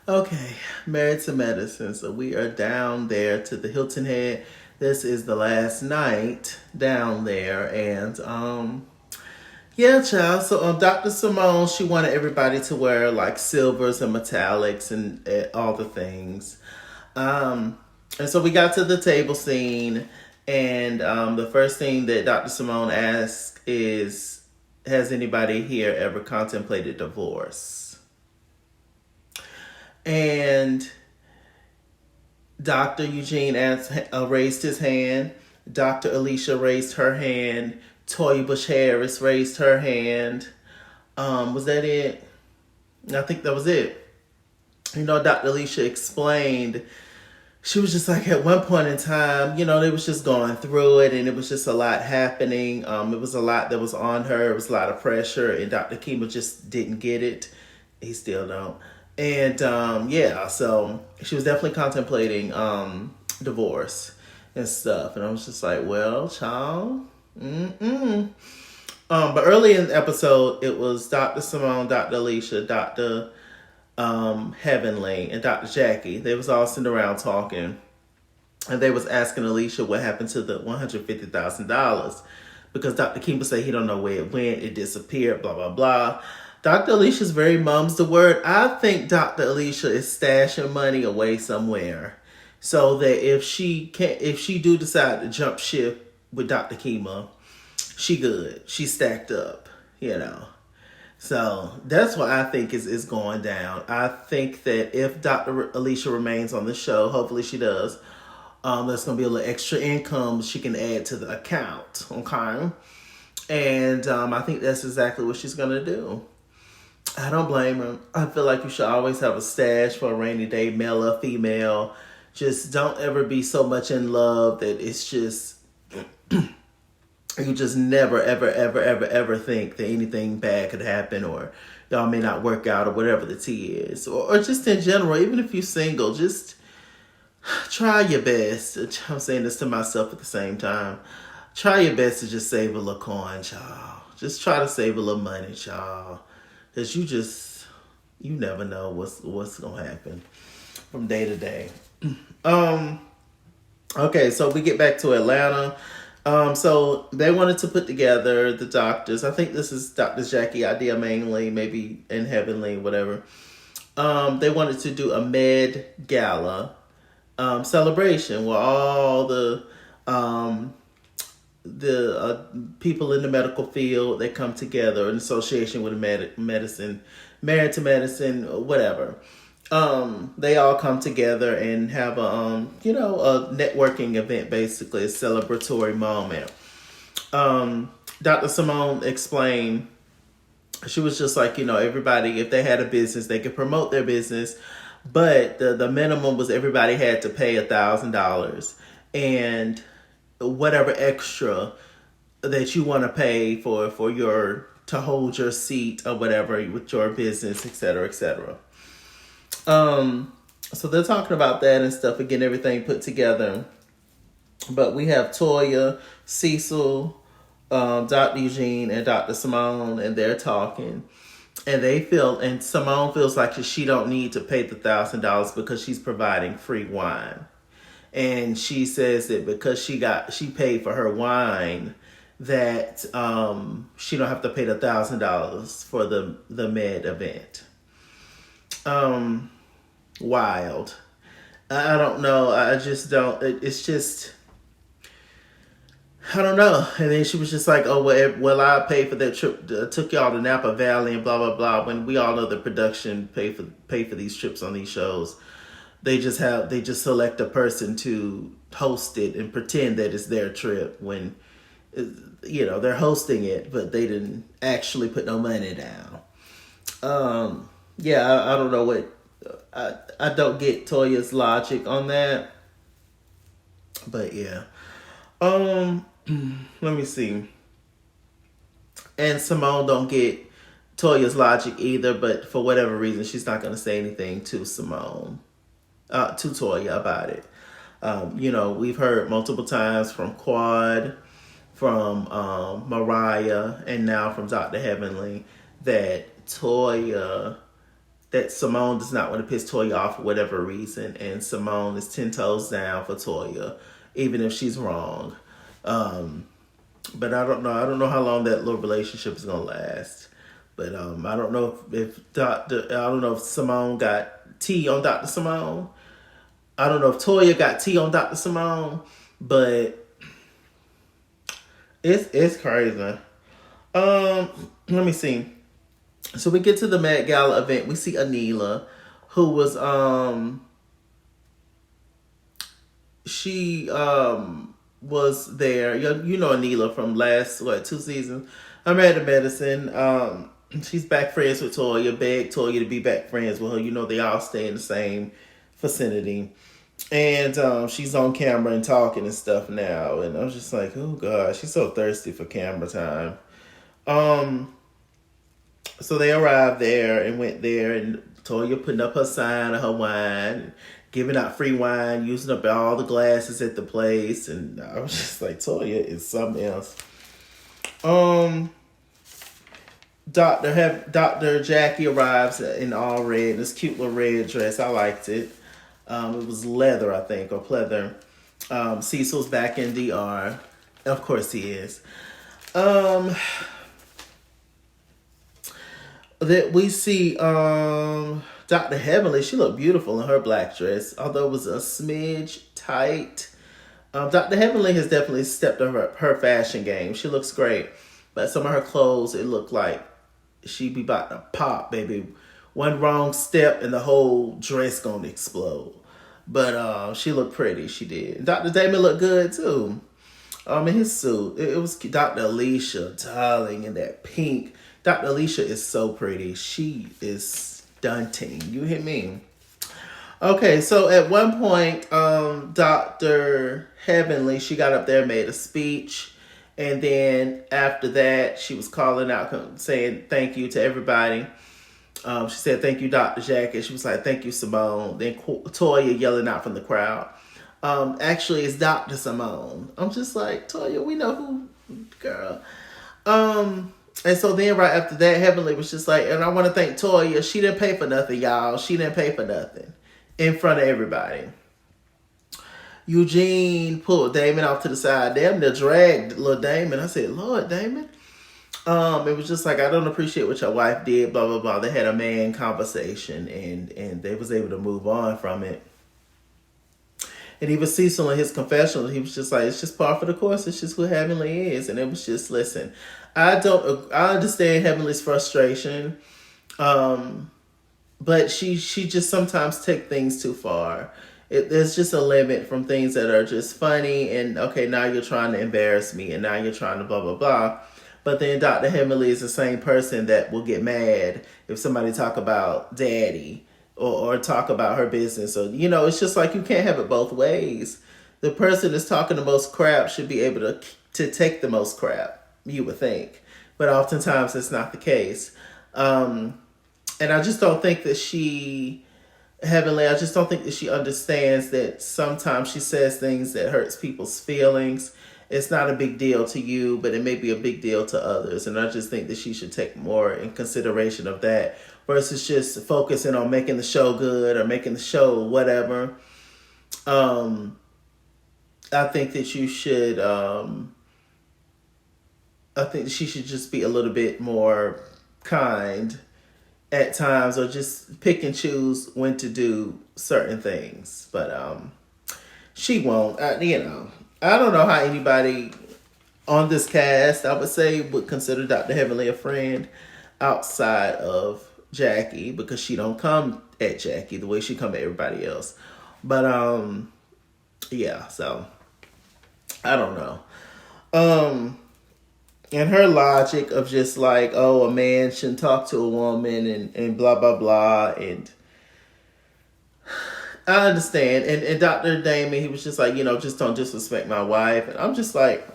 Okay, Married to Medicine. So we are down there to the Hilton Head. This is the last night down there, and yeah, child. So Dr. Simone, she wanted everybody to wear like silvers and metallics and all the things. Um, and so we got to the table scene, and the first thing that Dr. Simone asked is, "Has anybody here ever contemplated divorce?" And Dr. Eugene raised his hand. Dr. Alicia raised her hand. Toya Bush Harris raised her hand. Was that it? I think that was it. Dr. Alicia explained. She was just like, at one point in time, they was just going through it, and it was just a lot happening. It was a lot that was on her. It was a lot of pressure, and Dr. Kima just didn't get it. He still don't. And yeah, so she was definitely contemplating divorce and stuff. And I was just like, well, child. But early in the episode, it was Dr. Simone, Dr. Alicia, Dr. Heavenly, and Dr. Jackie. They was all sitting around talking. And they was asking Alicia what happened to the $150,000. Because Dr. Kimba said he don't know where it went. It disappeared, blah, blah, blah. Dr. Alicia's very mum's the word. I think Dr. Alicia is stashing money away somewhere, so that if she do decide to jump ship with Dr. Kima, she good. She stacked up. So that's what I think is going down. I think that if Dr. Alicia remains on the show, hopefully she does, there's going to be a little extra income she can add to the account, okay? And I think that's exactly what she's going to do. I don't blame her. I feel like you should always have a stash for a rainy day, male or female. Just don't ever be so much in love that it's just, you just never, ever, ever, ever, ever think that anything bad could happen, or y'all may not work out, or whatever the tea is. Or just in general, even if you're single, just try your best. I'm saying this to myself at the same time. Try your best to just save a little coin, y'all. Just try to save a little money, y'all. Because you never know what's going to happen from day to day. Okay, so we get back to Atlanta. So they wanted to put together the doctors. I think this is Dr. Jackie idea mainly, maybe in Heavenly, whatever. They wanted to do a med gala celebration where all the people in the medical field, they come together in association with medicine, Married to Medicine, whatever. They all come together and have a networking event, basically a celebratory moment. Dr. Simone explained, she was just like, everybody, if they had a business, they could promote their business, but the minimum was everybody had to pay $1,000, and whatever extra that you want to pay for your to hold your seat or whatever with your business, etc., etc. So they're talking about that and stuff, again, everything put together. But we have Toya, Cecil, Dr. Eugene, and Dr. Simone, and they're talking. And Simone feels like she don't need to pay the $1,000 because she's providing free wine. And she says that because she paid for her wine, that she don't have to pay the $1,000 for the med event. Wild. I don't know. I just don't. It's just, I don't know. And then she was just like, "Oh well, I paid for that trip. Took y'all to Napa Valley and blah blah blah." When we all know the production pay for these trips on these shows, they just select a person to host it and pretend that it's their trip when they're hosting it, but they didn't actually put no money down. Yeah, I don't know what. I don't get Toya's logic on that, but yeah. Let me see. And Simone don't get Toya's logic either, but for whatever reason, she's not going to say anything to Toya about it. We've heard multiple times from Quad, from Mariah, and now from Dr. Heavenly that Toya that Simone does not want to piss Toya off for whatever reason, and Simone is 10 toes down for Toya, even if she's wrong. But I don't know. I don't know how long that little relationship is gonna last. But I don't know if Doctor. I don't know if Simone got tea on Dr. Simone. I don't know if Toya got tea on Dr. Simone. But it's crazy. Let me see. So we get to the Met Gala event. We see Anila, who was she was there. You know Anila from last 2 seasons. I'm at medicine. She's back friends with Toya. Begged Toya to be back friends with her. You know they all stay in the same vicinity. And she's on camera and talking and stuff now. And I was just like, oh God, she's so thirsty for camera time. So they arrived there and went there, and Toya putting up her sign of her wine, giving out free wine, using up all the glasses at the place. And I was just like, Toya is something else. Dr. Jackie arrives in all red, this cute little red dress. I liked it. It was leather, I think, or pleather. Cecil's back in DR. Of course he is. That we see Dr. Heavenly. She looked beautiful in her black dress, although it was a smidge tight. Dr. Heavenly has definitely stepped up her fashion game. She looks great, but some of her clothes, it looked like she be about to pop, baby. One wrong step and the whole dress gonna explode. But she looked pretty. She did. Dr. Damon looked good too. In his suit, it was Dr. Alicia, darling, in that pink. Dr. Alicia is so pretty. She is stunning. You hear me? Okay, so at one point, Dr. Heavenly, she got up there and made a speech. And then after that, she was calling out, saying thank you to everybody. She said, thank you, Dr. Jackie. She was like, thank you, Simone. Then Toya yelling out from the crowd. Actually, it's Dr. Simone. I'm just like, Toya, we know who, girl. And so then right after that, Heavenly was just like, and I want to thank Toya. She didn't pay for nothing, y'all. She didn't pay for nothing in front of everybody. Eugene pulled Damon off to the side. Damn near dragged little Damon. I said, Lord, Damon. It was just like, I don't appreciate what your wife did, blah, blah, blah. They had a man conversation and they was able to move on from it. And even Cecil in his confessional, he was just like, it's just par for the course. It's just who Heavenly is. And it was just, listen, I understand Heavenly's frustration. But she just sometimes take things too far. There's just a limit from things that are just funny. And okay, now you're trying to embarrass me. And now you're trying to blah, blah, blah. But then Dr. Heavenly is the same person that will get mad if somebody talk about daddy or talk about her business. Or, it's just like you can't have it both ways. The person that's talking the most crap should be able to take the most crap, you would think. But oftentimes it's not the case. And I just don't think that Heavenly, I just don't think that she understands that sometimes she says things that hurts people's feelings. It's not a big deal to you, but it may be a big deal to others. And I just think that she should take more in consideration of that versus just focusing on making the show good or making the show whatever. I think that you should, I think she should just be a little bit more kind at times or just pick and choose when to do certain things. But she won't, I don't know how anybody on this cast, I would say, would consider Dr. Heavenly a friend outside of Jackie because she don't come at Jackie the way she come at everybody else. But, yeah, so I don't know. And her logic of just like, oh, a man shouldn't talk to a woman and blah, blah, blah. And I understand. And Dr. Damon, he was just like, just don't disrespect my wife. And I'm just like,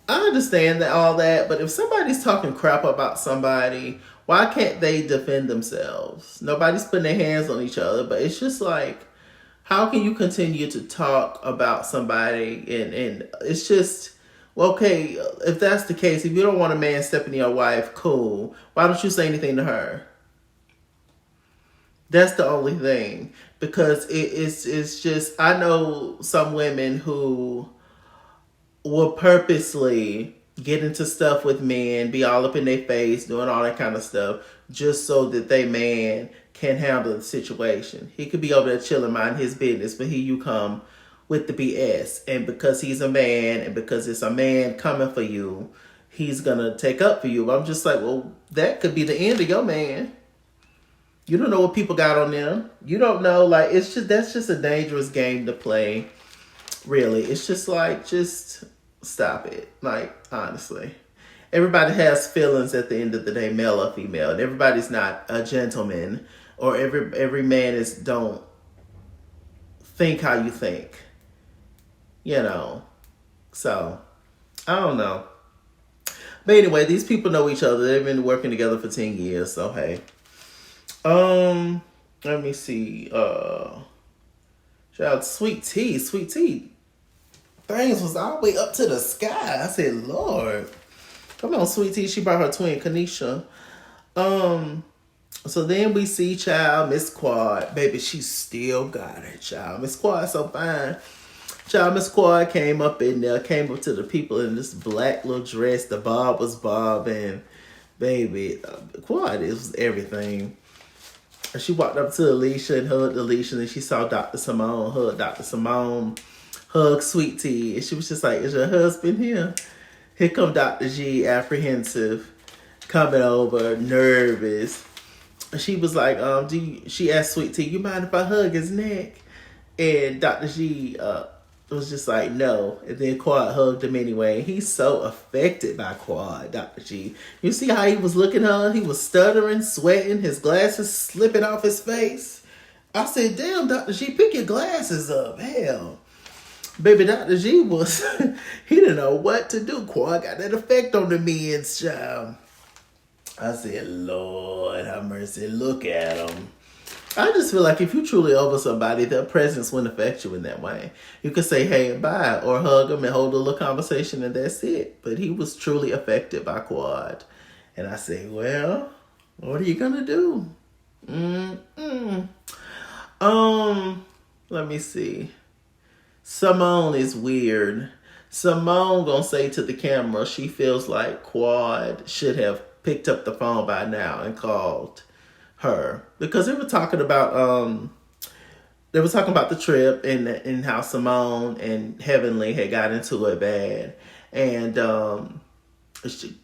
I understand that all that. But if somebody's talking crap about somebody, why can't they defend themselves? Nobody's putting their hands on each other. But it's just like, how can you continue to talk about somebody? And it's just, well, okay, if that's the case, if you don't want a man stepping in your wife, cool. Why don't you say anything to her? That's the only thing. Because it's just, I know some women who will purposely get into stuff with men, be all up in their face, doing all that kind of stuff, just so that they man can handle the situation. He could be over there chilling, mind his business, but here you come with the BS. And because he's a man, and because it's a man coming for you, he's gonna take up for you. I'm just like, well, that could be the end of your man. You don't know what people got on them. You don't know, like, it's just, that's just a dangerous game to play. Really, it's just like, just stop it. Like, honestly, everybody has feelings at the end of the day, male or female, and everybody's not a gentleman, or every man is don't think how you think, you know. So I don't know, but anyway, these people know each other. They've been working together for 10 years. So hey, let me see. Shout out Sweet Tea. Sweet Tea things was all the way up to the sky. I said, Lord, come on, Sweet Tea. She brought her twin, Kanisha. So then we see child Miss Quad. Baby, she still got it, child. Miss Quad so fine. Child Miss Quad came up in there, came up to the people in this black little dress. The bob was bobbing. Baby, Quad is everything. And she walked up to Alicia and hugged Alicia, and she saw Dr. Simone, hug Dr. Simone, hug Sweet Tea, and she was just like, is your husband here? Here come Dr. G, apprehensive, coming over, nervous. She was like, she asked Sweet Tea, you mind if I hug his neck? And Dr. G was just like, no. And then Quad hugged him anyway. He's so affected by Quad, Dr. G. You see how he was looking at her? He was stuttering, sweating, his glasses slipping off his face. I said, damn, Dr. G, pick your glasses up. Hell. Baby, Dr. G was, he didn't know what to do. Quad got that effect on the men's child. I said, Lord have mercy, look at him. I just feel like if you truly over somebody, their presence wouldn't affect you in that way. You could say hey and bye, or hug them and hold a little conversation, and that's it. But he was truly affected by Quad. And I say, well, what are you going to do? Let me see. Simone is weird. Simone gonna say to the camera she feels like Quad should have picked up the phone by now and called her, because they were talking about the trip and how Simone and Heavenly had got into it bad, and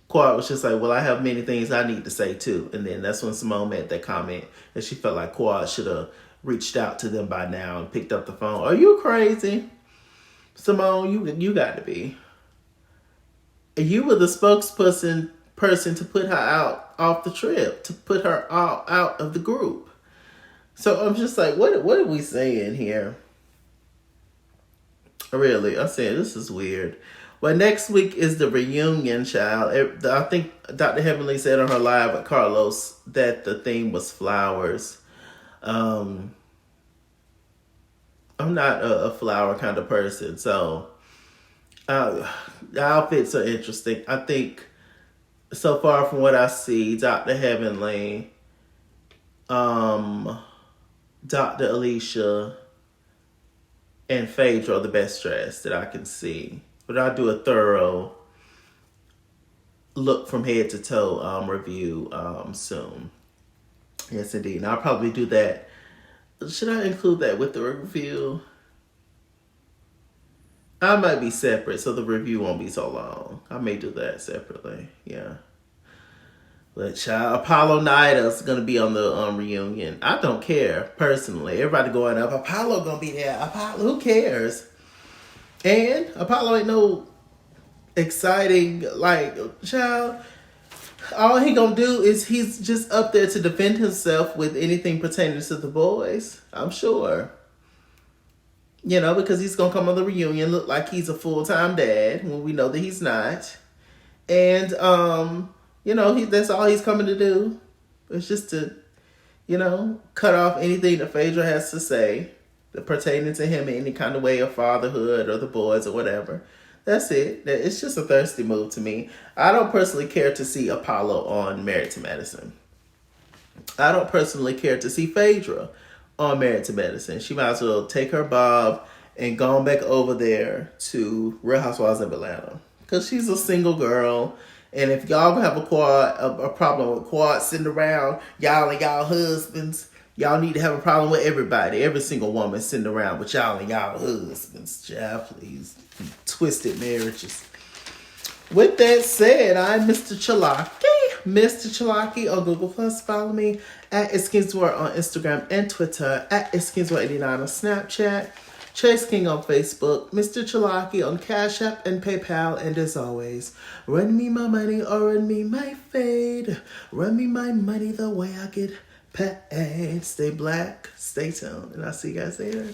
Quad was just like, well, I have many things I need to say too. And then that's when Simone made that comment that she felt like Quad should have reached out to them by now and picked up the phone. Are you crazy? Simone, you got to be. You were the spokesperson to put her out off the trip, to put her out of the group. So I'm just like, what are we saying here? Really, I said, this is weird. Well, next week is the reunion, child. I think Dr. Heavenly said on her live with Carlos that the theme was flowers. I'm not a flower kind of person, so the outfits are interesting. I think so far from what I see, Dr. Heavenly, Dr. Alicia, and Phaedra are the best dressed that I can see. But I'll do a thorough look from head to toe review soon. Yes, indeed. And I'll probably do that. Should I include that with the review? I might be separate, so the review won't be so long. I may do that separately. Yeah. But child, Apollo Nida's gonna be on the reunion. I don't care personally. Everybody going up. Apollo gonna be there. Apollo, who cares? And Apollo ain't no exciting child. All he gonna do is he's just up there to defend himself with anything pertaining to the boys. I'm sure. You know, because he's gonna come on the reunion, look like he's a full-time dad when we know that he's not. And that's all he's coming to do. It's just to, cut off anything that Phaedra has to say that pertaining to him in any kind of way of fatherhood or the boys or whatever. That's it. It's just a thirsty move to me. I don't personally care to see Apollo on Married to Medicine. I don't personally care to see Phaedra on Married to Medicine. She might as well take her bob and go on back over there to Real Housewives of Atlanta. Because she's a single girl. And if y'all have a problem with Quad sitting around, y'all and y'all husbands, y'all need to have a problem with everybody. Every single woman sitting around with y'all and y'all husbands. Child, please. Twisted marriages. With that said, I'm Mr. Chalaki. Mr. Chalaki on Google+. Follow me at Skinsworth on Instagram and Twitter, at Skinsworth89 on Snapchat, Chase King on Facebook, Mr. Chalaki on Cash App and PayPal, and as always, run me my money or run me my fade. Run me my money the way I get paid. Stay black, stay tuned, and I'll see you guys later.